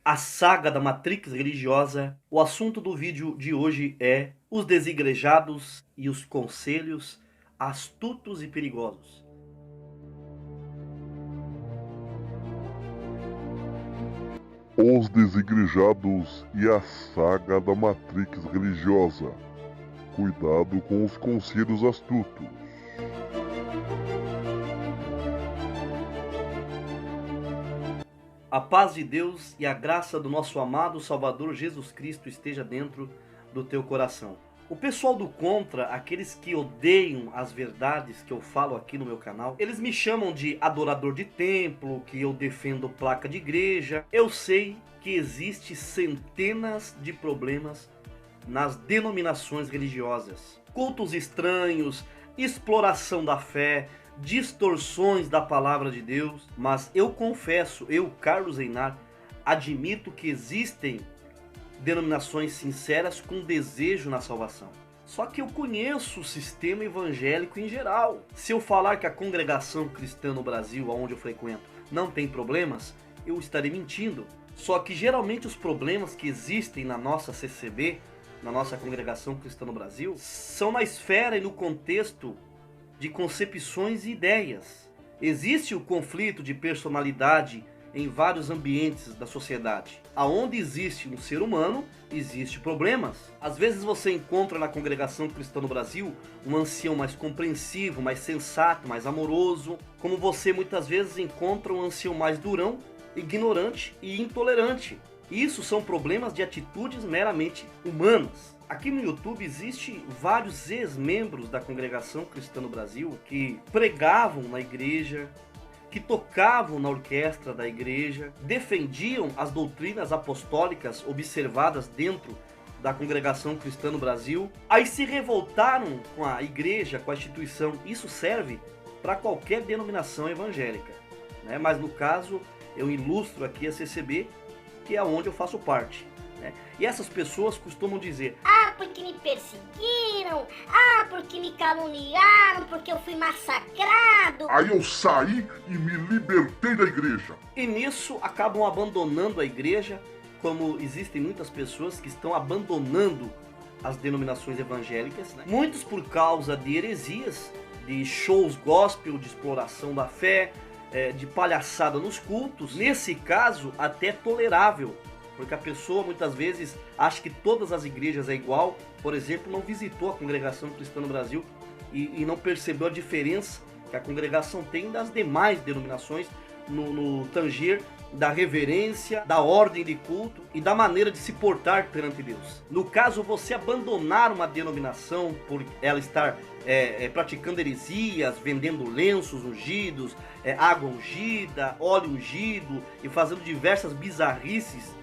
A saga da Matrix religiosa. O assunto do vídeo de hoje é os desigrejados e os conselhos astutos e perigosos. Os desigrejados e a saga da Matrix religiosa. Cuidado com os conselhos astutos. A paz de Deus e a graça do nosso amado Salvador Jesus Cristo esteja dentro do teu coração. O pessoal do contra, aqueles que odeiam as verdades que eu falo aqui no meu canal, eles me chamam de adorador de templo, que eu defendo placa de igreja. Eu sei que existe centenas de problemas nas denominações religiosas. Cultos estranhos, exploração da fé, distorções da palavra de Deus, mas eu confesso, eu, Carlos Einar, admito que existem denominações sinceras com desejo na salvação. Só que eu conheço o sistema evangélico em geral. Se eu falar que a congregação cristã no Brasil, onde eu frequento, não tem problemas, eu estarei mentindo. Só que geralmente os problemas que existem na nossa CCB, na nossa congregação cristã no Brasil, são na esfera e no contexto de concepções e ideias. Existe o conflito de personalidade em vários ambientes da sociedade. Aonde existe um ser humano, existe problemas. Às vezes você encontra na congregação cristã no Brasil um ancião mais compreensivo, mais sensato, mais amoroso, como você muitas vezes encontra um ancião mais durão, ignorante e intolerante. Isso são problemas de atitudes meramente humanas. Aqui no YouTube existe vários ex-membros da congregação cristã no Brasil que pregavam na igreja, que tocavam na orquestra da igreja, defendiam as doutrinas apostólicas observadas dentro da congregação cristã no Brasil, aí se revoltaram com a igreja, com a instituição. Isso serve para qualquer denominação evangélica, né? Mas no caso eu ilustro aqui a CCB, que é onde eu faço parte. E essas pessoas costumam dizer: ah, porque me perseguiram, ah, porque me caluniaram, porque eu fui massacrado. Aí eu saí e me libertei da igreja. E nisso acabam abandonando a igreja, como existem muitas pessoas que estão abandonando as denominações evangélicas, né? Muitos por causa de heresias, de shows gospel, de exploração da fé, de palhaçada nos cultos. Nesse caso até tolerável, porque a pessoa muitas vezes acha que todas as igrejas é igual. Por exemplo, não visitou a congregação cristã no Brasil e não percebeu a diferença que a congregação tem das demais denominações no tanger da reverência, da ordem de culto e da maneira de se portar perante Deus. No caso, você abandonar uma denominação por ela estar praticando heresias, vendendo lenços ungidos, água ungida, óleo ungido e fazendo diversas bizarrices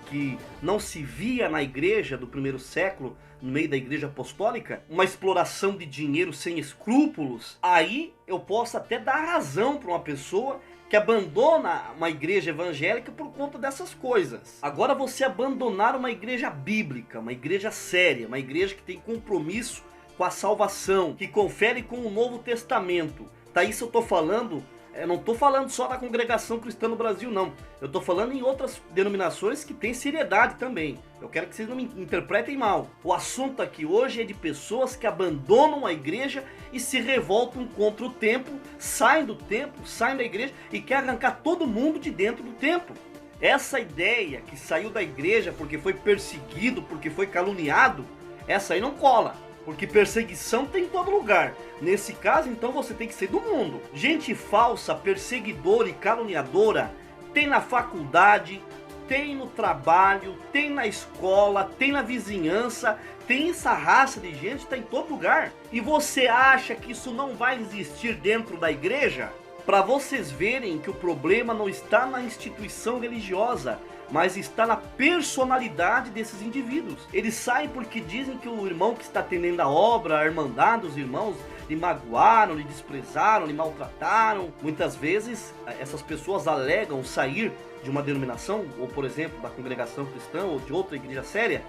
que não se via na igreja do primeiro século, no meio da igreja apostólica, uma exploração de dinheiro sem escrúpulos, aí eu posso até dar razão para uma pessoa que abandona uma igreja evangélica por conta dessas coisas. Agora, você abandonar uma igreja bíblica, uma igreja séria, uma igreja que tem compromisso com a salvação, que confere com o Novo Testamento, tá? Isso eu tô falando. Eu não estou falando só da congregação cristã no Brasil, não. Eu estou falando em outras denominações que têm seriedade também. Eu quero que vocês não me interpretem mal. O assunto aqui hoje é de pessoas que abandonam a igreja e se revoltam contra o templo, saem do templo, saem da igreja e querem arrancar todo mundo de dentro do templo. Essa ideia que saiu da igreja porque foi perseguido, porque foi caluniado, essa aí não cola. Porque perseguição tem em todo lugar. Nesse caso, então, você tem que ser do mundo. Gente falsa, perseguidora e caluniadora tem na faculdade, tem no trabalho, tem na escola, tem na vizinhança. Tem essa raça de gente, está em todo lugar. E você acha que isso não vai existir dentro da igreja? Para vocês verem que o problema não está na instituição religiosa, mas está na personalidade desses indivíduos. Eles saem porque dizem que o irmão que está atendendo a obra, a irmandade dos irmãos, lhe magoaram, lhe desprezaram, lhe maltrataram. Muitas vezes essas pessoas alegam sair de uma denominação, ou por exemplo da congregação cristã ou de outra igreja séria,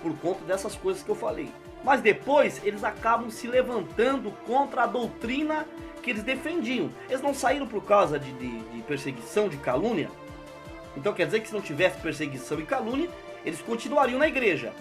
por conta dessas coisas que eu falei. Mas depois eles acabam se levantando contra a doutrina que eles defendiam. Eles não saíram por causa de perseguição, de calúnia. Então quer dizer que se não tivesse perseguição e calúnia, eles continuariam na igreja.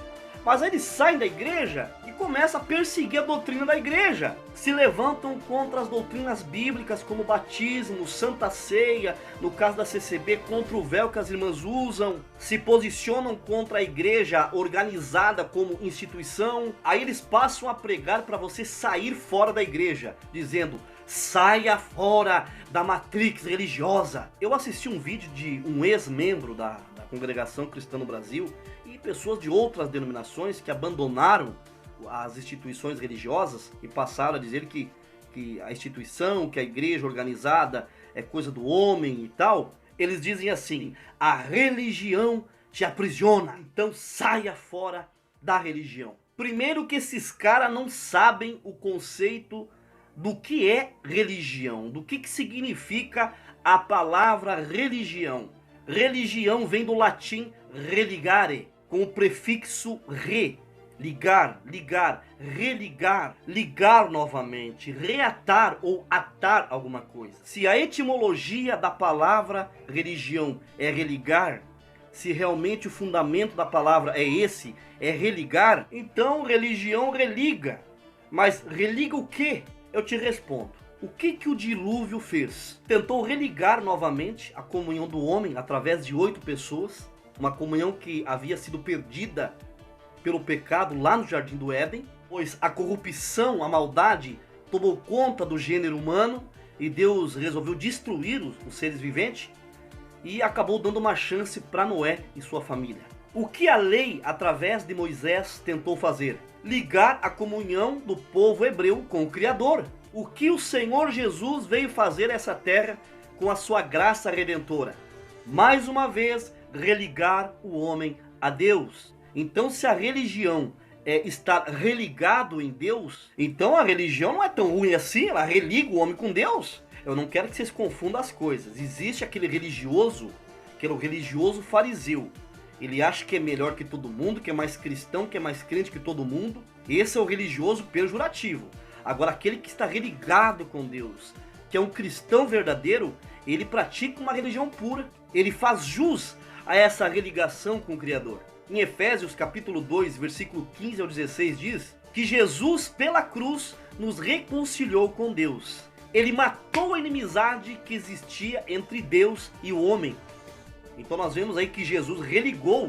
Mas aí eles saem da igreja e começam a perseguir a doutrina da igreja. Se levantam contra as doutrinas bíblicas como o batismo, Santa Ceia, no caso da CCB, contra o véu que as irmãs usam. Se posicionam contra a igreja organizada como instituição. Aí eles passam a pregar para você sair fora da igreja, dizendo: saia fora da matrix religiosa. Eu assisti um vídeo de um ex-membro da Congregação Cristã no Brasil e pessoas de outras denominações que abandonaram as instituições religiosas e passaram a dizer que a instituição, que a igreja organizada é coisa do homem e tal. Eles dizem assim: a religião te aprisiona, então saia fora da religião. Primeiro que esses caras não sabem o conceito do que é religião, do que significa a palavra religião. Religião vem do latim religare, com o prefixo re, ligar, ligar, religar, ligar novamente, reatar ou atar alguma coisa. Se a etimologia da palavra religião é religar, se realmente o fundamento da palavra é esse, é religar, então religião religa. Mas religa o quê? Eu te respondo. O que o dilúvio fez? Tentou religar novamente a comunhão do homem através de 8 pessoas, uma comunhão que havia sido perdida pelo pecado lá no Jardim do Éden, pois a corrupção, a maldade tomou conta do gênero humano e Deus resolveu destruir os seres viventes e acabou dando uma chance para Noé e sua família. O que a lei, através de Moisés, tentou fazer? Ligar a comunhão do povo hebreu com o Criador. O que o Senhor Jesus veio fazer essa terra com a sua graça redentora? Mais uma vez, religar o homem a Deus. Então, se a religião está religado em Deus, então a religião não é tão ruim assim, ela religa o homem com Deus. Eu não quero que vocês confundam as coisas. Existe aquele religioso, que é o religioso fariseu. Ele acha que é melhor que todo mundo, que é mais cristão, que é mais crente que todo mundo. Esse é o religioso pejorativo. Agora, aquele que está religado com Deus, que é um cristão verdadeiro, ele pratica uma religião pura. Ele faz jus a essa religação com o Criador. Em Efésios capítulo 2, versículo 15 ao 16 diz que Jesus, pela cruz, nos reconciliou com Deus. Ele matou a inimizade que existia entre Deus e o homem. Então nós vemos aí que Jesus religou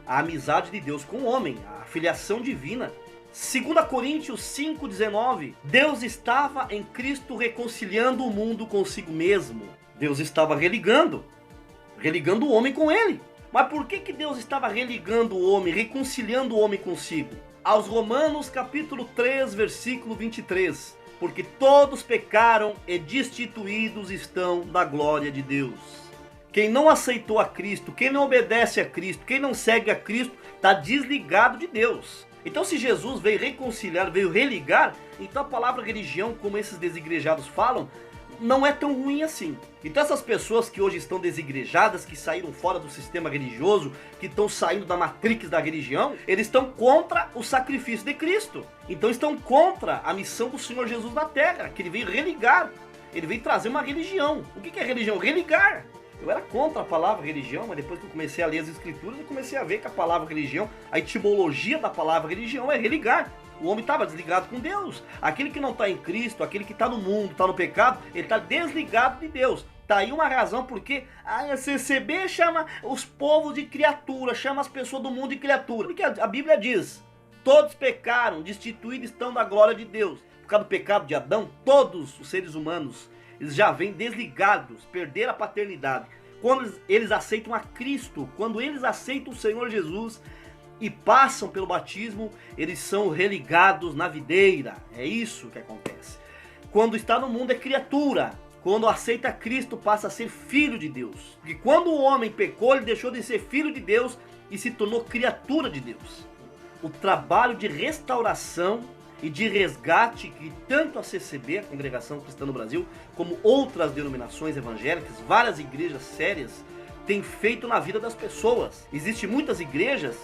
a amizade de Deus com o homem, a filiação divina. 2 Coríntios 5,19, Deus estava em Cristo reconciliando o mundo consigo mesmo. Deus estava religando o homem com ele. Mas por que Deus estava religando o homem, reconciliando o homem consigo? Aos Romanos capítulo 3, versículo 23, porque todos pecaram e destituídos estão da glória de Deus. Quem não aceitou a Cristo, quem não obedece a Cristo, quem não segue a Cristo, está desligado de Deus. Então se Jesus veio reconciliar, veio religar, então a palavra religião, como esses desigrejados falam, não é tão ruim assim. Então essas pessoas que hoje estão desigrejadas, que saíram fora do sistema religioso, que estão saindo da matrix da religião, eles estão contra o sacrifício de Cristo. Então estão contra a missão do Senhor Jesus na terra, que ele veio religar, ele veio trazer uma religião. O que é religião? Religar. Eu era contra a palavra religião, mas depois que eu comecei a ler as escrituras, eu comecei a ver que a palavra religião, a etimologia da palavra religião é religar. O homem estava desligado com Deus. Aquele que não está em Cristo, aquele que está no mundo, está no pecado, ele está desligado de Deus. Tá aí uma razão porque a CCB chama os povos de criatura, chama as pessoas do mundo de criatura. Porque a Bíblia diz, todos pecaram, destituídos estão da glória de Deus. Por causa do pecado de Adão, todos os seres humanos, eles já vêm desligados, perderam a paternidade. Quando eles aceitam a Cristo, quando eles aceitam o Senhor Jesus e passam pelo batismo, eles são religados na videira. É isso que acontece. Quando está no mundo é criatura. Quando aceita Cristo passa a ser filho de Deus. Porque quando o homem pecou, ele deixou de ser filho de Deus e se tornou criatura de Deus. O trabalho de restauração e de resgate que tanto a CCB, a Congregação Cristã no Brasil, como outras denominações evangélicas, várias igrejas sérias, têm feito na vida das pessoas. Existem muitas igrejas,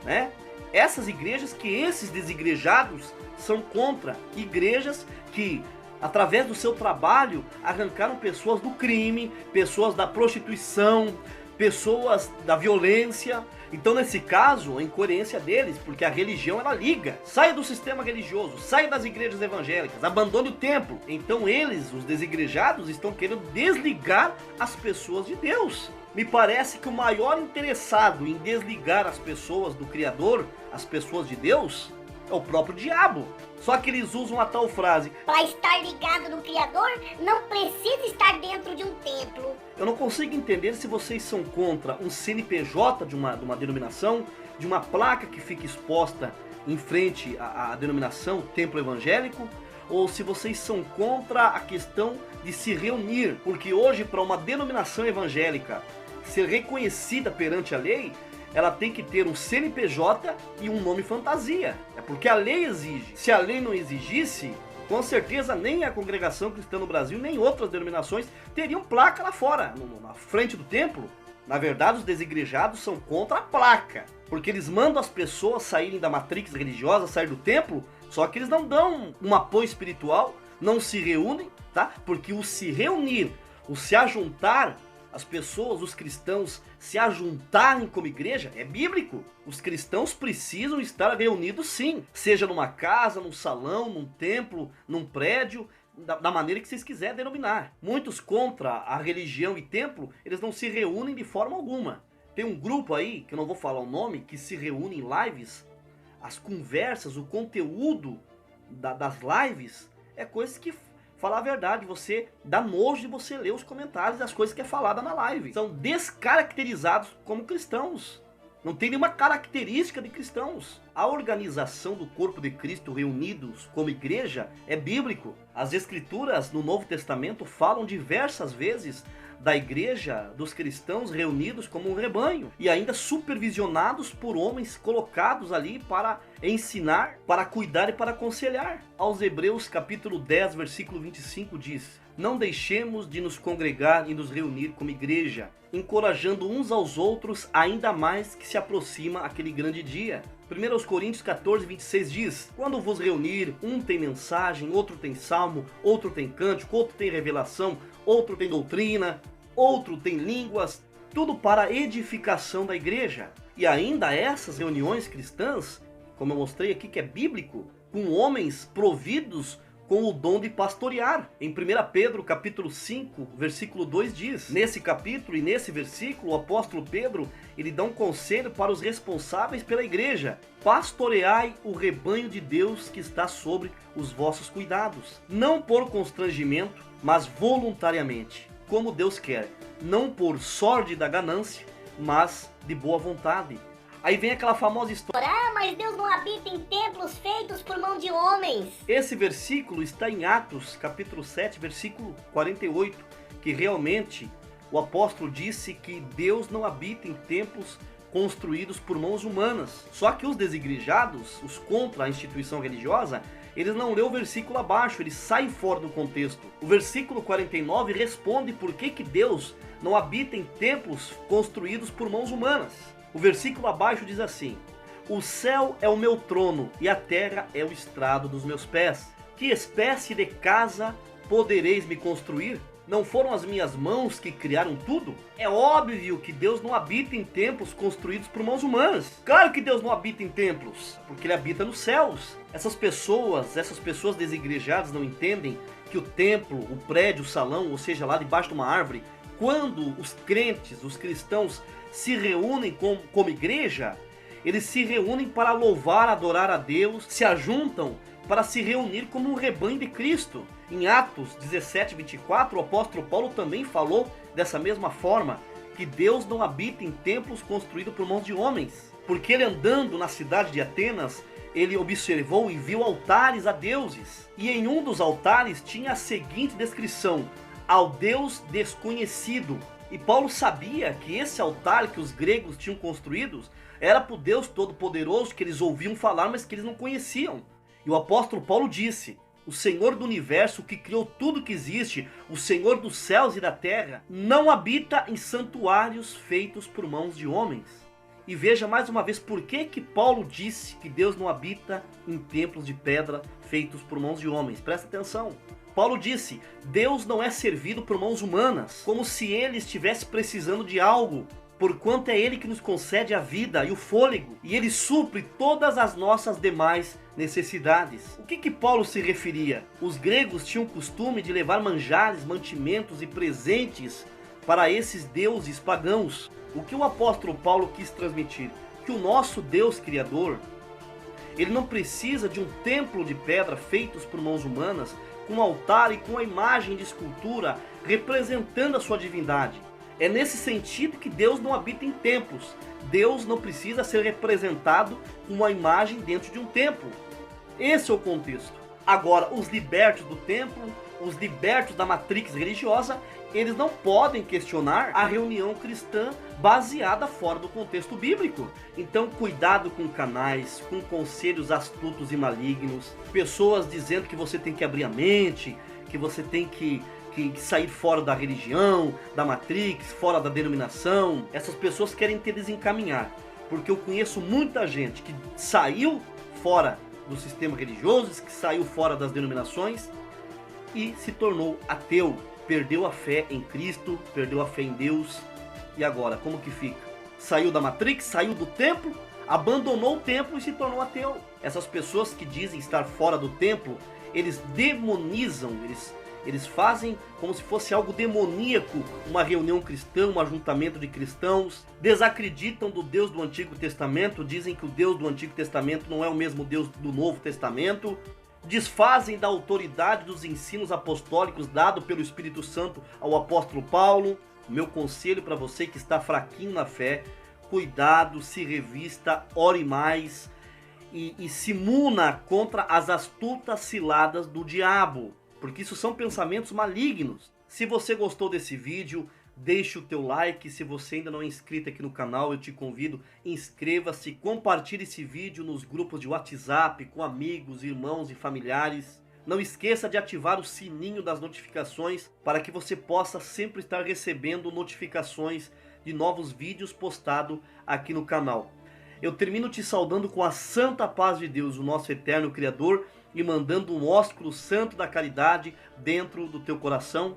né? Essas igrejas que esses desigrejados são contra. Igrejas que, através do seu trabalho, arrancaram pessoas do crime, pessoas da prostituição, pessoas da violência. Então, nesse caso, a incoerência deles, porque a religião ela liga. Saia do sistema religioso, saia das igrejas evangélicas, abandone o templo. Então eles, os desigrejados, estão querendo desligar as pessoas de Deus. Me parece que o maior interessado em desligar as pessoas do Criador, as pessoas de Deus, é o próprio diabo. Só que eles usam a tal frase: para estar ligado no Criador, não precisa estar dentro de um templo. Eu não consigo entender se vocês são contra um CNPJ de uma denominação, de uma placa que fica exposta em frente à denominação templo evangélico, ou se vocês são contra a questão de se reunir. Porque hoje, para uma denominação evangélica ser reconhecida perante a lei, ela tem que ter um CNPJ e um nome fantasia. É porque a lei exige. Se a lei não exigisse, com certeza nem a Congregação Cristã no Brasil, nem outras denominações teriam placa lá fora, na frente do templo. Na verdade, os desigrejados são contra a placa, porque eles mandam as pessoas saírem da matrix religiosa, sair do templo, só que eles não dão um apoio espiritual, não se reúnem, tá? Porque o se reunir, o se ajuntar, as pessoas, os cristãos, se ajuntarem como igreja, é bíblico. Os cristãos precisam estar reunidos sim, seja numa casa, num salão, num templo, num prédio, da maneira que vocês quiserem denominar. Muitos contra a religião e templo, eles não se reúnem de forma alguma. Tem um grupo aí, que eu não vou falar o nome, que se reúne em lives. As conversas, o conteúdo das lives é coisa que, falar a verdade, você dá nojo de você ler os comentários das coisas que é falada na live. São descaracterizados como cristãos. Não tem nenhuma característica de cristãos. A organização do corpo de Cristo reunidos como igreja é bíblico. As escrituras no Novo Testamento falam diversas vezes da igreja, dos cristãos reunidos como um rebanho. E ainda supervisionados por homens colocados ali para ensinar, para cuidar e para aconselhar. Aos Hebreus capítulo 10, versículo 25 diz: não deixemos de nos congregar e nos reunir como igreja, encorajando uns aos outros, ainda mais que se aproxima aquele grande dia. 1 Coríntios 14, 26 diz: quando vos reunir, um tem mensagem, outro tem salmo, outro tem cântico, outro tem revelação, outro tem doutrina, outro tem línguas, tudo para a edificação da igreja. E ainda essas reuniões cristãs, como eu mostrei aqui que é bíblico, com homens providos com o dom de pastorear. Em 1 Pedro capítulo 5, versículo 2 diz, nesse capítulo e nesse versículo, o apóstolo Pedro, ele dá um conselho para os responsáveis pela igreja: pastoreai o rebanho de Deus que está sobre os vossos cuidados, não por constrangimento, mas voluntariamente, como Deus quer, não por sorte da ganância, mas de boa vontade. Aí vem aquela famosa história: ah, mas Deus não habita em templos feitos por mão de homens. Esse versículo está em Atos, capítulo 7, versículo 48, que realmente o apóstolo disse que Deus não habita em templos construídos por mãos humanas. Só que os desigrejados, os contra a instituição religiosa, eles não lêem o versículo abaixo, eles saem fora do contexto. O versículo 49 responde por que Deus não habita em templos construídos por mãos humanas. O versículo abaixo diz assim: o céu é o meu trono e a terra é o estrado dos meus pés. Que espécie de casa podereis me construir? Não foram as minhas mãos que criaram tudo? É óbvio que Deus não habita em templos construídos por mãos humanas. Claro que Deus não habita em templos, porque Ele habita nos céus. Essas pessoas desigrejadas não entendem que o templo, o prédio, o salão, ou seja, lá debaixo de uma árvore, quando os crentes, os cristãos, se reúnem como igreja, eles se reúnem para louvar, adorar a Deus, se ajuntam para se reunir como um rebanho de Cristo. Em Atos 17, 24, o apóstolo Paulo também falou dessa mesma forma, que Deus não habita em templos construídos por mãos de homens. Porque ele, andando na cidade de Atenas, ele observou e viu altares a deuses. E em um dos altares tinha a seguinte descrição: ao Deus desconhecido. E Paulo sabia que esse altar que os gregos tinham construídos era para o Deus Todo-Poderoso, que eles ouviam falar, mas que eles não conheciam. E o apóstolo Paulo disse: o Senhor do universo, que criou tudo que existe, o Senhor dos céus e da terra, não habita em santuários feitos por mãos de homens. E veja mais uma vez por que Paulo disse que Deus não habita em templos de pedra feitos por mãos de homens. Presta atenção. Paulo disse: Deus não é servido por mãos humanas, como se ele estivesse precisando de algo. porquanto é Ele que nos concede a vida e o fôlego, e Ele supre todas as nossas demais necessidades. O que Paulo se referia? Os gregos tinham o costume de levar manjares, mantimentos e presentes para esses deuses pagãos. O que o apóstolo Paulo quis transmitir? Que o nosso Deus Criador, Ele não precisa de um templo de pedra feitos por mãos humanas, com um altar e com a imagem de escultura representando a sua divindade. É nesse sentido que Deus não habita em templos. Deus não precisa ser representado com uma imagem dentro de um templo. Esse é o contexto. Agora, os libertos do templo, os libertos da matrix religiosa, eles não podem questionar a reunião cristã baseada fora do contexto bíblico. Então, cuidado com canais, com conselhos astutos e malignos, pessoas dizendo que você tem que abrir a mente, que você tem que sair fora da religião, da matrix, fora da denominação. Essas pessoas querem te desencaminhar, porque eu conheço muita gente que saiu fora do sistema religioso, que saiu fora das denominações e se tornou ateu, perdeu a fé em Cristo, perdeu a fé em Deus. E agora, como que fica? Saiu da matrix, saiu do templo, abandonou o templo e se tornou ateu. Essas pessoas que dizem estar fora do templo, eles demonizam, eles fazem como se fosse algo demoníaco, uma reunião cristã, um ajuntamento de cristãos, desacreditam do Deus do Antigo Testamento, dizem que o Deus do Antigo Testamento não é o mesmo Deus do Novo Testamento, desfazem da autoridade dos ensinos apostólicos dado pelo Espírito Santo ao apóstolo Paulo. Meu conselho para você que está fraquinho na fé, cuidado, se revista, ore mais e se muna contra as astutas ciladas do diabo, porque isso são pensamentos malignos. Se você gostou desse vídeo, deixe o teu like. Se você ainda não é inscrito aqui no canal, eu te convido, inscreva-se, compartilhe esse vídeo nos grupos de WhatsApp, com amigos, irmãos e familiares. Não esqueça de ativar o sininho das notificações para que você possa sempre estar recebendo notificações de novos vídeos postados aqui no canal. Eu termino te saudando com a santa paz de Deus, o nosso eterno Criador, e mandando um ósculo santo da caridade dentro do teu coração.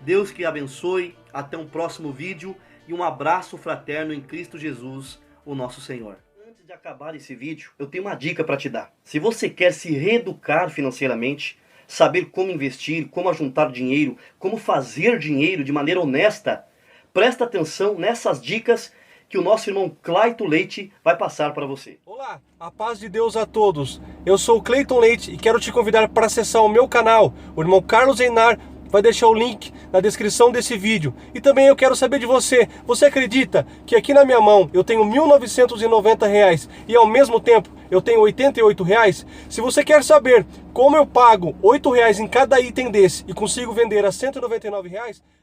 Deus que abençoe, até um próximo vídeo e um abraço fraterno em Cristo Jesus, o nosso Senhor. Antes de acabar esse vídeo, eu tenho uma dica para te dar. Se você quer se reeducar financeiramente, saber como investir, como ajuntar dinheiro, como fazer dinheiro de maneira honesta, presta atenção nessas dicas que o nosso irmão Clayton Leite vai passar para você. Olá, a paz de Deus a todos. Eu sou o Clayton Leite e quero te convidar para acessar o meu canal. O irmão Carlos Einar vai deixar o link na descrição desse vídeo. E também eu quero saber de você. Você acredita que aqui na minha mão eu tenho R$ 1.990 e ao mesmo tempo eu tenho R$ 88? Se você quer saber como eu pago R$ 8 em cada item desse e consigo vender a R$ 199,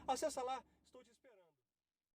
acessa lá.